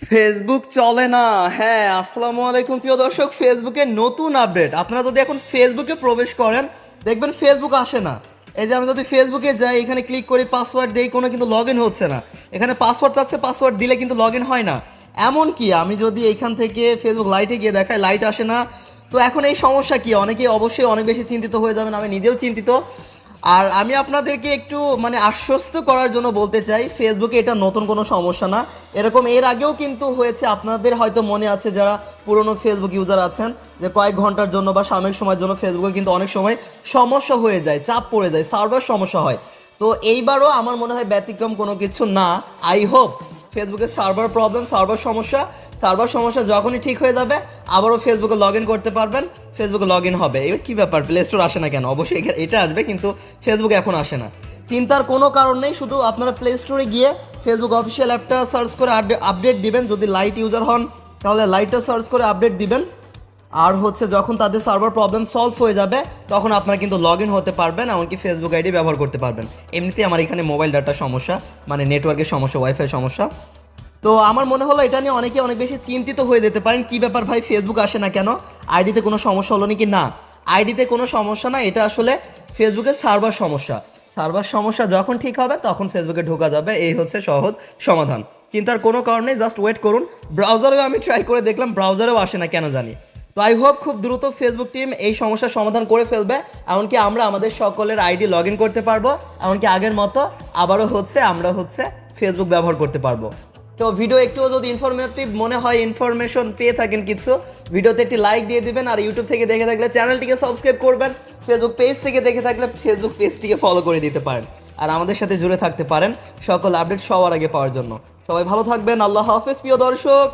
Facebook চলে না। হ্যাঁ, আসসালামু আলাইকুম প্রিয় দর্শক, ফেসবুকের নতুন আপডেট। আপনারা যদি এখন ফেসবুকে প্রবেশ করেন, দেখবেন ফেসবুক আসে না। এই যে আমি যদি ফেসবুকে যাই, এখানে ক্লিক করি, পাসওয়ার্ড দিই, কোনো কিন্তু লগ ইন হচ্ছে না। এখানে পাসওয়ার্ড চাচ্ছে, পাসওয়ার্ড দিলে কিন্তু লগ ইন হয় না। এমন কি আমি যদি এইখান থেকে ফেসবুক লাইটে গিয়ে দেখাই, লাইট আসে না। তো এখন এই সমস্যা কি? অনেকেই অবশ্যই অনেক বেশি চিন্তিত হয়ে যাবেন, আমি নিজেও চিন্তিত। আর আমি আপনাদেরকে একটু আশ্বস্ত করার জন্য বলতে চাই, ফেসবুকে এটা নতুন কোনো সমস্যা না। এরকম এর আগেও কিন্তু হয়েছে, আপনাদের হয়তো মনে আছে যারা পুরনো ফেসবুক ইউজার আছেন, যে কয়েক ঘন্টার জন্য বা সাময়িক সময়ের জন্য ফেসবুকে কিন্তু অনেক সময় সমস্যা হয়ে যায়, চাপ পড়ে যায়, সার্ভার সমস্যা হয়। তো এইবারও আমার মনে হয় ব্যতিক্রম কোনো কিছু না। আই হোপ ফেসবুকের সার্ভার প্রবলেম, সার্ভার সমস্যা যখনই ঠিক হয়ে যাবে, আবারও ফেসবুকে লগ ইন করতে পারবেন, ফেসবুকে লগ ইন হবে। এবার কী ব্যাপার, প্লে স্টোর আসে না কেন? অবশ্যই এটা আসবে, কিন্তু ফেসবুকে এখন আসে না। চিন্তার কোনো কারণ নেই, শুধু আপনারা প্লে স্টোরে গিয়ে ফেসবুক অফিসিয়াল অ্যাপটা সার্চ করে আপডেট দিবেন। যদি লাইট ইউজার হন তাহলে লাইটটা সার্চ করে আপডেট দিবেন। আর যখন তাদের সার্ভার প্রবলেম সলভ হয়ে যাবে, তখন আপনারা কিন্তু লগ ইন হতে পারবেন, এমনকি ফেসবুক আইডি ব্যবহার করতে পারবেন। এমনিতেই আমার এখানে মোবাইল ডাটার সমস্যা, নেটওয়ার্কের সমস্যা, ওয়াইফাই সমস্যা। তো আমার মনে হলো এটা নিয়ে অনেকে অনেক বেশি চিন্তিত হয়ে যেতে পারেন, কী ব্যাপার ভাই, ফেসবুক আসে না কেন? আইডিতে কোনো সমস্যা হলো নাকি? না, আইডিতে কোনো সমস্যা না, এটা আসলে ফেসবুকের সার্ভার সমস্যা যখন ঠিক হবে তখন ফেসবুকে ঢোকা যাবে। এই হচ্ছে সহজ সমাধান। চিন্তার কোনো কারণ নেই, জাস্ট ওয়েট করুন। ব্রাউজারেও আমি ট্রাই করে দেখলাম, ব্রাউজারেও আসে না কেন জানি। তো আই হোপ খুব দ্রুত ফেসবুক টিম এই সমস্যার সমাধান করে ফেলবে, এমনকি আমরা আমাদের সকলের আইডি লগ ইন করতে পারবো, এমনকি আগের মতো আবারও আমরা ফেসবুক ব্যবহার করতে পারবো। তো ভিডিও একটুও যদি ইনফরমেটিভ মনে হয়, ইনফরমেশন পেয়ে থাকেন কিছু, ভিডিওতে একটি লাইক দিয়ে দিবেন। আর ইউটিউব থেকে দেখে থাকলে চ্যানেলটিকে সাবস্ক্রাইব করবেন। ফেসবুক পেজ থেকে দেখে থাকলে ফেসবুক পেজটিকে ফলো করে দিতে পারেন। আর আমাদের সাথে জুড়ে থাকতে পারেন সকল আপডেট সবার আগে পাওয়ার জন্য। সবাই ভালো থাকবেন, আল্লাহ হাফেজ প্রিয় দর্শক।